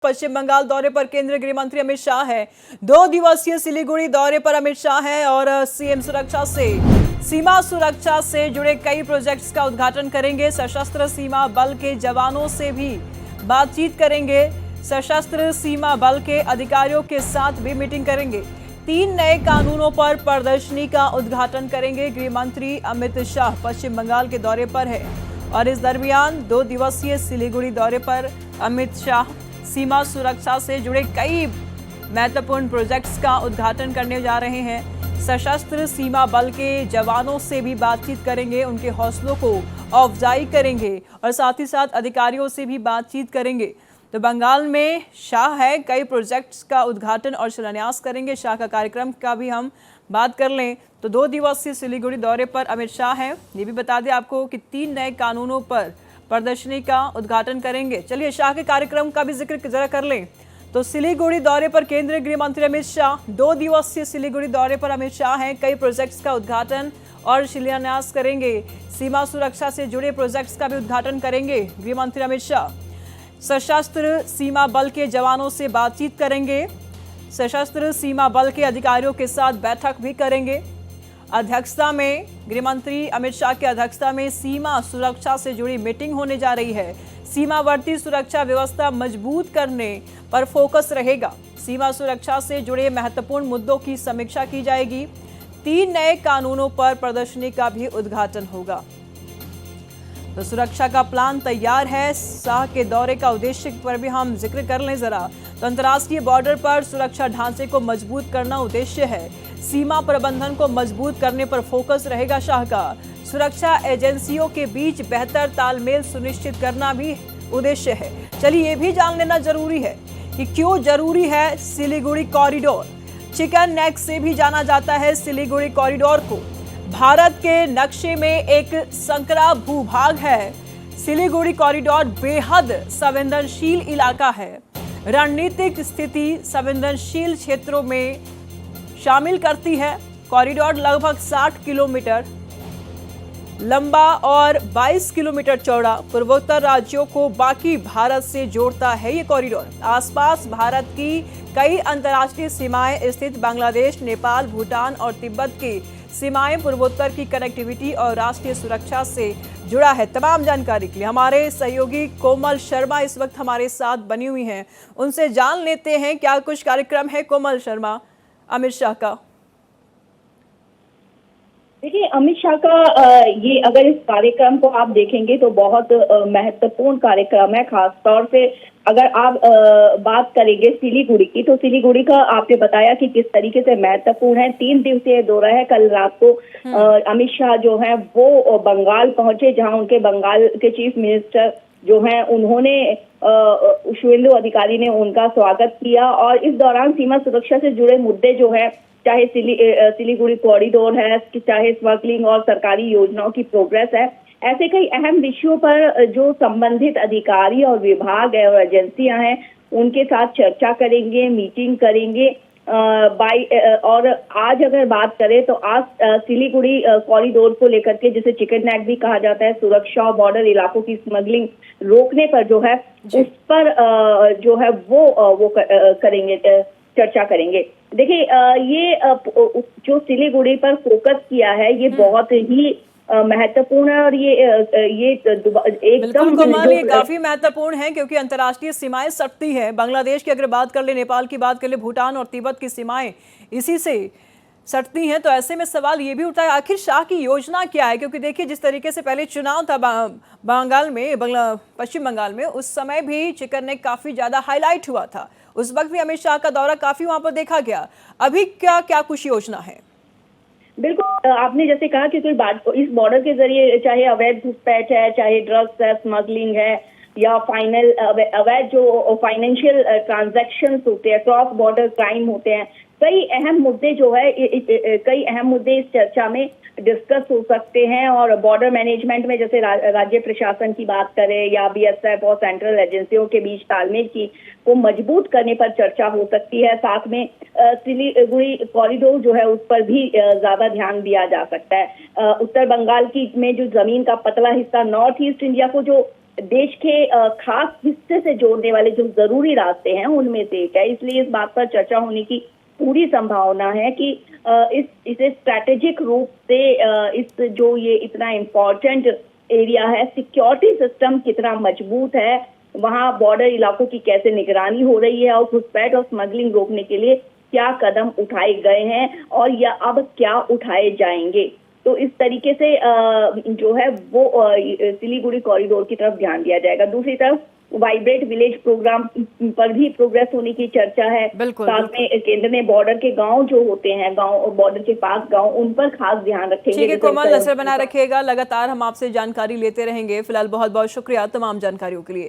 पश्चिम बंगाल दौरे पर केंद्रीय गृह मंत्री अमित शाह है। 2 दिवसीय सिलीगुड़ी दौरे पर अमित शाह है और सीएम सीमा सुरक्षा से जुड़े कई प्रोजेक्ट्स का उद्घाटन करेंगे। सशस्त्र सीमा बल के जवानों से भी बातचीत करेंगे। सशस्त्र सीमा बल के अधिकारियों के साथ भी मीटिंग करेंगे। 3 नए कानूनों पर प्रदर्शनी का उद्घाटन करेंगे। गृह मंत्री अमित शाह पश्चिम बंगाल के दौरे पर है और इस दरमियान 2 दिवसीय सिलीगुड़ी दौरे पर अमित शाह सीमा सुरक्षा से जुड़े कई महत्वपूर्ण प्रोजेक्ट्स का उद्घाटन करने जा रहे हैं। सशस्त्र सीमा बल के जवानों से भी बातचीत करेंगे, उनके हौसलों को अफजाई करेंगे और साथ ही साथ अधिकारियों से भी बातचीत करेंगे। तो बंगाल में शाह है, कई प्रोजेक्ट्स का उद्घाटन और शिलान्यास करेंगे। शाह का कार्यक्रम का भी हम बात कर लें तो 2 दिवसीय सिलीगुड़ी दौरे पर अमित शाह हैं। ये भी बता दें आपको कि 3 नए कानूनों पर प्रदर्शनी का उद्घाटन करेंगे। चलिए शाह के कार्यक्रम का भी जिक्र जरा कर लें तो सिलीगुड़ी दौरे पर केंद्रीय गृह मंत्री अमित शाह, 2 दिवसीय सिलीगुड़ी दौरे पर अमित शाह हैं। कई प्रोजेक्ट्स का उद्घाटन और शिलान्यास करेंगे। सीमा सुरक्षा से जुड़े प्रोजेक्ट्स का भी उद्घाटन करेंगे गृह मंत्री अमित शाह। सशस्त्र सीमा बल के जवानों से बातचीत करेंगे। सशस्त्र सीमा बल के अधिकारियों के साथ बैठक भी करेंगे। अध्यक्षता में गृह मंत्री अमित शाह की अध्यक्षता में सीमा सुरक्षा से जुड़ी मीटिंग होने जा रही है। सीमावर्ती सुरक्षा व्यवस्था मजबूत करने पर फोकस रहेगा। सीमा सुरक्षा से जुड़े महत्वपूर्ण मुद्दों की समीक्षा की जाएगी। 3 नए कानूनों पर प्रदर्शनी का भी उद्घाटन होगा। तो सुरक्षा का प्लान तैयार है। शाह के दौरे का उद्देश्य पर भी हम जिक्र कर लें जरा तो अंतर्राष्ट्रीय बॉर्डर पर सुरक्षा ढांचे को मजबूत करना उद्देश्य है। सीमा प्रबंधन को मजबूत करने पर फोकस रहेगा शाह का। सुरक्षा एजेंसियों के बीच बेहतर तालमेल सुनिश्चित करना भी उद्देश्य है। चलिए ये भी जान लेना जरूरी है कि क्यों जरूरी है सिलीगुड़ी कॉरिडोर। चिकन नेक से भी जाना जाता है सिलीगुड़ी कॉरिडोर को। भारत के नक्शे में एक संकरा भूभाग है। सिलीगुड़ी कॉरिडोर बेहद संवेदनशील इलाका है। रणनीतिक स्थिति संवेदनशील क्षेत्रों में शामिल करती है। कॉरिडोर लगभग 60 किलोमीटर लंबा और 22 किलोमीटर चौड़ा पूर्वोत्तर राज्यों को बाकी भारत से जोड़ता है। ये कॉरिडोर आसपास भारत की कई अंतर्राष्ट्रीय सीमाएं स्थित बांग्लादेश, नेपाल, भूटान और तिब्बत की सीमाएं पूर्वोत्तर की कनेक्टिविटी और राष्ट्रीय सुरक्षा से जुड़ा है। तमाम जानकारी के लिए हमारे सहयोगी कोमल शर्मा इस वक्त हमारे साथ बनी हुई हैं। उनसे जान लेते हैं क्या कुछ कार्यक्रम है। कोमल शर्मा, अमित शाह का। देखिए, अमित शाह का ये अगर इस कार्यक्रम को आप देखेंगे तो बहुत महत्वपूर्ण कार्यक्रम है। खास तौर से अगर आप बात करेंगे सिलीगुड़ी की तो सिलीगुड़ी का आपने बताया कि किस तरीके से महत्वपूर्ण है। 3 दिवसीय दौरा है। कल रात को अमित शाह जो है वो बंगाल पहुंचे, जहां उनके बंगाल के चीफ मिनिस्टर जो हैं उन्होंने शुवेंदु अधिकारी ने उनका स्वागत किया और इस दौरान सीमा सुरक्षा से जुड़े मुद्दे जो है, चाहे सिलीगुड़ी कॉरिडोर है, चाहे स्मगलिंग और सरकारी योजनाओं की प्रोग्रेस है, ऐसे कई अहम विषयों पर जो संबंधित अधिकारी और विभाग है और एजेंसियां हैं उनके साथ चर्चा करेंगे, मीटिंग करेंगे। और आज अगर बात करें तो आज सिलीगुड़ी कॉरिडोर को लेकर के, जिसे चिकन नेक भी कहा जाता है, सुरक्षा और बॉर्डर इलाकों की स्मगलिंग रोकने पर जो है उस पर जो है वो करेंगे, चर्चा करेंगे। देखिए, ये जो सिलीगुड़ी पर फोकस किया है ये बहुत ही महत्वपूर्ण है और ये एकदम कोमल, ये काफी महत्वपूर्ण है क्योंकि अंतर्राष्ट्रीय सीमाएं सटती है। बांग्लादेश की अगर बात कर ले, नेपाल की बात कर ले, भूटान और तिब्बत की सीमाएं इसी से सटती हैं। तो ऐसे में सवाल ये भी उठता है आखिर शाह की योजना क्या है, क्योंकि देखिए जिस तरीके से पहले चुनाव था पश्चिम बंगाल में, उस समय भी चिकन नेक काफी ज्यादा हाईलाइट हुआ था। उस वक्त भी अमित शाह का दौरा काफी वहां पर देखा गया। अभी क्या कुछ योजना है? बिल्कुल, आपने जैसे कहा कि कोई बात इस बॉर्डर के जरिए चाहे अवैध घुसपैठ है, चाहे ड्रग्स है, स्मगलिंग है या अवैध जो फाइनेंशियल ट्रांजैक्शंस होते हैं, क्रॉस बॉर्डर क्राइम होते हैं, कई अहम मुद्दे जो है कई अहम मुद्दे इस चर्चा में डिस्कस हो सकते हैं। और बॉर्डर मैनेजमेंट में जैसे राज्य प्रशासन की बात करें या बीएसएफ और सेंट्रल एजेंसियों के बीच तालमेल को मजबूत करने पर चर्चा हो सकती है। साथ में सिलीगुड़ी कॉरिडोर जो है उस पर भी ज्यादा ध्यान दिया जा सकता है। उत्तर बंगाल में जो जमीन का पतला हिस्सा नॉर्थ ईस्ट इंडिया को जो देश के खास हिस्से से जोड़ने वाले जो जरूरी रास्ते हैं उनमें से एक है। इसलिए इस बात पर चर्चा होने की पूरी संभावना है कि इसे स्ट्रैटेजिक रूप से इस जो ये इतना इम्पोर्टेंट एरिया है, सिक्योरिटी सिस्टम कितना मजबूत है, वहाँ बॉर्डर इलाकों की कैसे निगरानी हो रही है और घुसपैठ और स्मगलिंग रोकने के लिए क्या कदम उठाए गए हैं और या अब क्या उठाए जाएंगे। तो इस तरीके से जो है वो सिलीगुड़ी कॉरिडोर की तरफ ध्यान दिया जाएगा। दूसरी तरफ वाइब्रेट विलेज प्रोग्राम पर भी प्रोग्रेस होने की चर्चा है। साथ में केंद्र ने बॉर्डर के गांव जो होते हैं, गांव बॉर्डर के पास गांव, उन पर खास ध्यान रखेंगे। ठीक है कोमल, नजर बनाए रखिएगा, लगातार हम आपसे जानकारी लेते रहेंगे। फिलहाल बहुत बहुत शुक्रिया तमाम जानकारियों के लिए।